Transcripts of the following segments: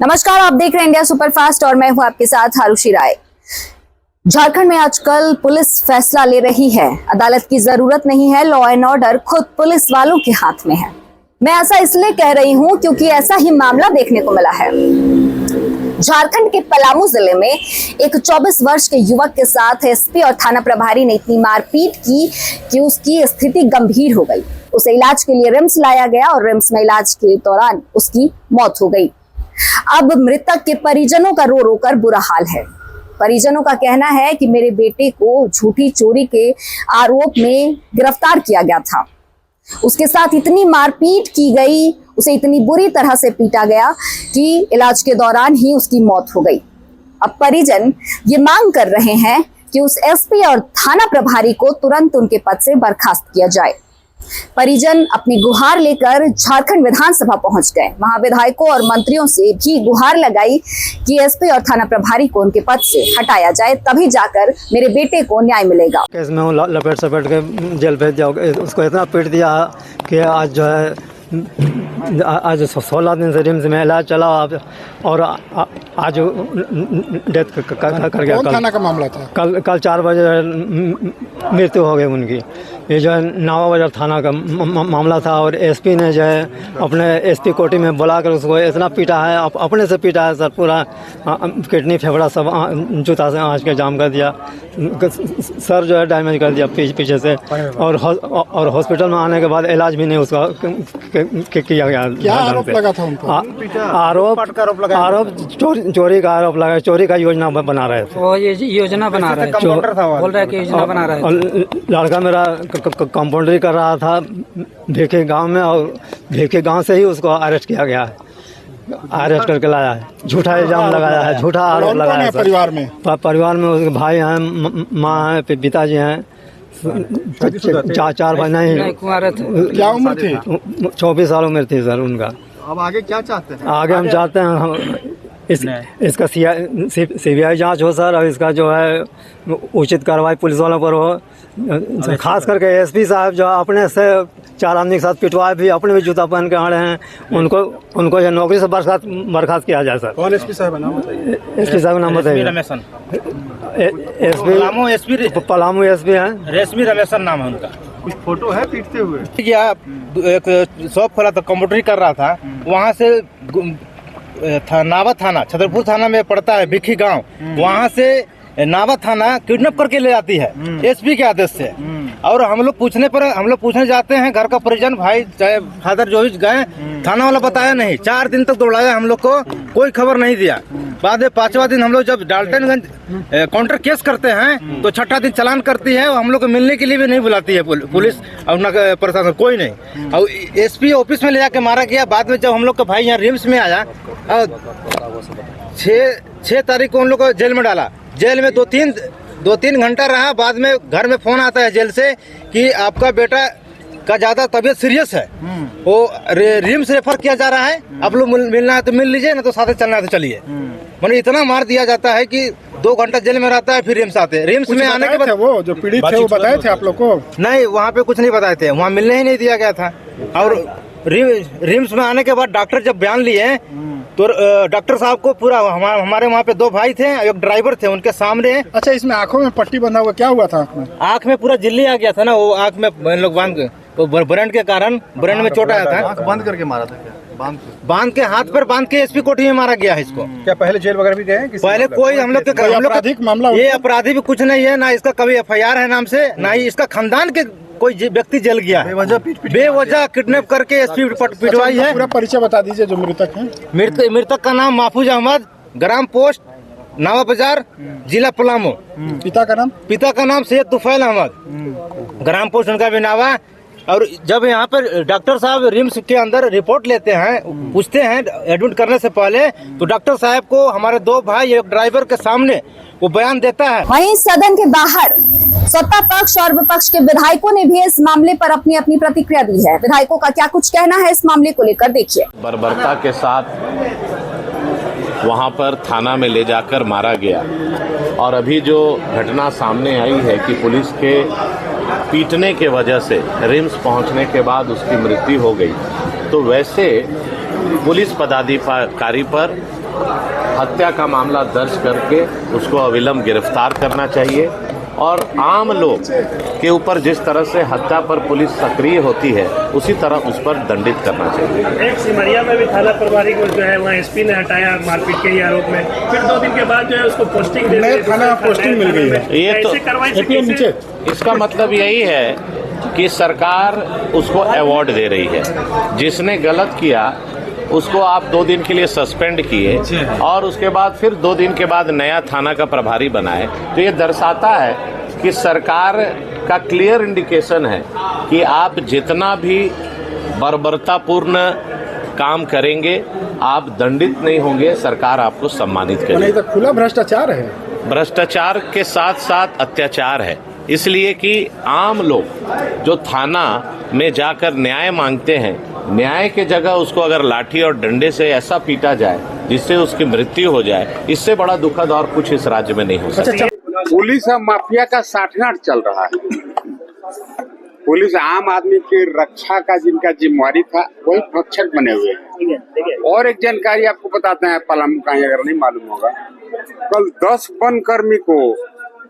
नमस्कार, आप देख रहे हैं इंडिया सुपरफास्ट और मैं हूं आपके साथ आरुषि राय। झारखंड में आजकल पुलिस फैसला ले रही है। अदालत की जरूरत नहीं है, लॉ एंड ऑर्डर खुद पुलिस वालों के हाथ में है। मैं ऐसा इसलिए कह रही हूं क्योंकि ऐसा ही मामला देखने को मिला है। झारखंड के पलामू जिले में एक 24 वर्ष के युवक के साथ एसपी और थाना प्रभारी ने इतनी मारपीट की कि उसकी स्थिति गंभीर हो गई। उसे इलाज के लिए रिम्स लाया गया और रिम्स में इलाज के दौरान उसकी मौत हो गई। अब मृतक के परिजनों का रो रो कर बुरा हाल है। परिजनों का कहना है कि मेरे बेटे को झूठी चोरी के आरोप में गिरफ्तार किया गया था, उसके साथ इतनी मारपीट की गई, उसे इतनी बुरी तरह से पीटा गया कि इलाज के दौरान ही उसकी मौत हो गई। अब परिजन ये मांग कर रहे हैं कि उस एसपी और थाना प्रभारी को तुरंत उनके पद से बर्खास्त किया जाए। परिजन अपनी गुहार लेकर झारखंड विधानसभा पहुंच गए। वहां विधायकों और मंत्रियों से भी गुहार लगाई कि एसपी और थाना प्रभारी को उनके पद से हटाया जाए, तभी जाकर मेरे बेटे को न्याय मिलेगा। केस में वो लपेट सपेट के जेल भेज दिया, उसको इतना पीट दिया कि आज जो है आज 16 दिन से रिम्स में इलाज चला और आज डेथ कर गया। कौन थाना का मामला था? कल 4 बजे मृत्यु हो गई उनकी। ये जो है नावा बाजार थाना का मामला था और एसपी ने जो है अपने एसपी कोठी में बुलाकर उसको इतना पीटा है, अपने से पीटा है सर। पूरा किडनी फेफड़ा सब जूता से आँच के जाम कर दिया, सर जो है डैमेज कर दिया पीछे से। और हॉस्पिटल में आने के बाद इलाज भी नहीं उसका किया गया। क्या आरोप लगा था उनको? आरोप चोरी का आरोप लगा। चोरी का योजना बना रहे थे। वो ये योजना बना रहे थे, बोल रहे कि योजना बना रहे थे। लड़का मेरा कंपाउंडरी कर रहा था भेखे गांव में और भेखे गांव से ही उसको अरेस्ट किया गया है। अरेस्ट करके लाया है, झूठा इल्जाम लगाया है, झूठा आरोप लगाया है। परिवार में उसके भाई हैं, माँ है, पिताजी हैं, 4 भाई नहीं कुंवारे थे। क्या उम्र थी? 24 साल उम्र थी सर उनका। अब आगे क्या चाहते हैं? आगे हम चाहते हैं इसका सीबीआई जांच हो सर, और इसका जो है उचित कार्रवाई पुलिस वालों पर हो। खास करके एसपी साहब जो अपने से 4 आदमी के साथ पिटवाए भी, अपने भी जूता पहन के आ रहे हैं, उनको ये नौकरी से बर्खास्त किया जाए सर। कौन एसपी साहब है? नाम बताइए। एसपी साहब नाम बताइए। पलामू एसपी हैं, रेशमी रमेशन नाम है उनका। कुछ फोटो है पीटते हुए? एक शॉप खोला था, कंप्यूटरी कर रहा था, वहाँ से नावा थाना, छतरपुर थाना में पड़ता है भिखी गांव, वहाँ से नावा थाना किडनैप करके ले जाती है एसपी के आदेश से। और हम लोग पूछने जाते हैं, घर का परिजन भाई चाहे फादर जो भी गए, थाना वाला बताया नहीं। 4 दिन तक दौड़ाया हम लोग को, कोई खबर नहीं दिया। बाद में 5वां दिन हम लोग जब डाल्टनगंज काउंटर केस करते हैं तो 6ठा दिन चालान करती है, हम लोग को मिलने के लिए भी नहीं बुलाती है पुलिस और प्रशासन, कोई नहीं। और एसपी ऑफिस में ले जाके मारा गया। बाद में जब हम लोग का भाई यहाँ रिम्स में आया, 6 तारीख को उन लोग को जेल में डाला। जेल में 2-3 घंटा रहा। बाद में घर में फोन आता है जेल से कि आपका बेटा का ज्यादा तबीयत सीरियस है, वो रिम्स रेफर किया जा रहा है, आप लोग मिलना है तो मिल लीजिए, ना तो साथ चलना है तो चलिए। मैंने इतना मार दिया जाता है कि 2 घंटा जेल में रहता है, फिर रिम्स आते हैं। रिम्स में आने के बाद वो जो पीड़ित थे वो बताए थे आप लोग को? नहीं, वहाँ पे कुछ नहीं बताए थे, वहाँ मिलने ही नहीं दिया गया था। और रिम्स में आने के बाद डॉक्टर जब बयान लिए तो डॉक्टर साहब को पूरा हमारे वहाँ पे 2 भाई थे, एक ड्राइवर थे, उनके सामने। अच्छा, इसमें आंखों में पट्टी बंधा हुआ, क्या हुआ था आंख में? आंख में पूरा झिल्ली आ गया था ना, वो आंख में लोग ब्रेन के कारण ब्रेन में चोट आया था। बंद करके मारा था क्या? बांध के हाथ पर बांध के एसपी कोठी में मारा गया है इसको। क्या पहले जेल वगैरह भी गए? पहले कोई हम लोग आपराधिक मामला? ये अपराधी भी कुछ नहीं है, ना इसका कभी FIR है नाम से, ना ही इसका खानदान के कोई व्यक्ति जल गया है। बेवजह किडनैप करके एसपी पिटवाई है। पूरा परिचय बता दीजिए जो मृतक है। मृतक का नाम महफूज अहमद, ग्राम पोस्ट नावा बाजार, जिला पलामू। पिता का नाम सैयद तुफैल अहमद, ग्राम पोस्ट उनका भी नावा। और जब यहाँ पर डॉक्टर साहब रिम्स के अंदर रिपोर्ट लेते हैं, पूछते हैं एडमिट करने से पहले, तो डॉक्टर साहब को हमारे 2 भाई एक ड्राइवर के सामने वो बयान देता है। वहीं सदन के बाहर सत्ता पक्ष और विपक्ष के विधायकों ने भी इस मामले पर अपनी अपनी प्रतिक्रिया दी है। विधायकों का क्या कुछ कहना है इस मामले को लेकर, देखिए। बर्बरता के साथ वहां पर थाना में ले जाकर मारा गया, और अभी जो घटना सामने आई है कि पुलिस के पीटने के वजह से रिम्स पहुंचने के बाद उसकी मृत्यु हो गई, तो वैसे पुलिस पदाधिकारी पर हत्या का मामला दर्ज करके उसको अविलंब गिरफ्तार करना चाहिए और आम लोग के ऊपर जिस तरह से हत्या पर पुलिस सक्रिय होती है उसी तरह उस पर दंडित करना चाहिए। एक सिमरिया में भी थाना प्रभारी को जो है वहाँ एसपी ने हटाया मारपीट के ही आरोप में, फिर 2 दिन के बाद जो है उसको पोस्टिंग दे दी, थाना पोस्टिंग मिल गई है। ये तो नीचे इसका मतलब यही है कि सरकार उसको अवार्ड दे रही है। जिसने गलत किया उसको आप 2 दिन के लिए सस्पेंड किए और उसके बाद फिर 2 दिन के बाद नया थाना का प्रभारी बनाए, तो ये दर्शाता है कि सरकार का क्लियर इंडिकेशन है कि आप जितना भी बर्बरतापूर्ण काम करेंगे आप दंडित नहीं होंगे, सरकार आपको सम्मानित करेगी। तो खुला भ्रष्टाचार है, भ्रष्टाचार के साथ साथ अत्याचार है, इसलिए कि आम लोग जो थाना में जाकर न्याय मांगते हैं, न्याय के जगह उसको अगर लाठी और डंडे से ऐसा पीटा जाए जिससे उसकी मृत्यु हो जाए, इससे बड़ा दुखद और कुछ इस राज्य में नहीं हो सकता। पुलिस और माफिया का साठगांठ चल रहा है। पुलिस आम आदमी की रक्षा का जिनका जिम्मेवारी था वही भक्षक बने हुए हैं। और एक जानकारी आपको बताते हैं, पलामू का अगर नहीं मालूम होगा, कल 10 वन कर्मी को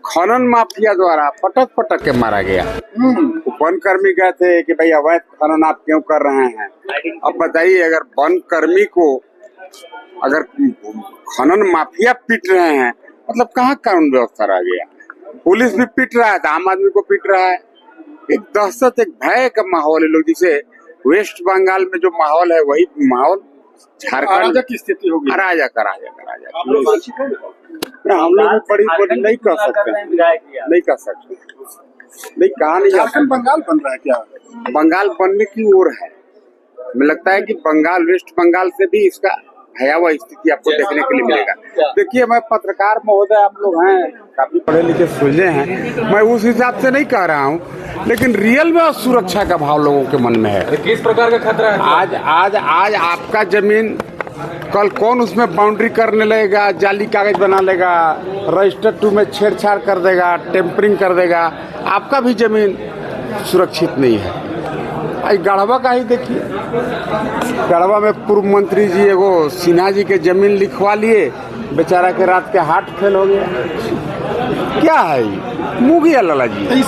खनन माफिया द्वारा पटक के मारा गया। वन कर्मी गए थे कि भाई अवैध खनन आप क्यों कर रहे हैं। अब बताइए, अगर वन कर्मी को अगर खनन माफिया पीट रहे हैं, मतलब कहाँ कानून व्यवस्था रह गया। पुलिस भी पीट रहा है तो आम आदमी को पीट रहा है। एक दहशत, एक भय का माहौल है। लोग जिसे वेस्ट बंगाल में जो माहौल है वही माहौल झारखंड की स्थिति होगी। अराजक हम लोग बड़ी नहीं कर सकते, नहीं कर सकते, नहीं कहा नहीं जा सकते। बंगाल बन रहा है क्या? बंगाल बनने की ओर है। मुझे लगता है कि बंगाल, वेस्ट बंगाल से भी इसका भयावह स्थिति आपको देखने के लिए मिलेगा। देखिए, मैं पत्रकार महोदय, आप लोग हैं काफी पढ़े लिखे सुलझे हैं, मैं उस हिसाब से नहीं कह रहा हूँ, लेकिन रियल में सुरक्षा का भाव लोगों के मन में है। किस प्रकार का खतरा है? आज आपका जमीन, कल कौन उसमें बाउंड्री करने लगेगा, जाली कागज बना लेगा, रजिस्टर 2 में छेड़छाड़ कर देगा, टेम्परिंग कर देगा, आपका भी जमीन सुरक्षित नहीं है। गढ़वा का ही देखिए, गढ़वा में पूर्व मंत्री जी एगो सिन्हा जी के जमीन लिखवा लिए, बेचारा के रात के हार्ट फेल हो गया। क्या है, मुँह गया लाला जी।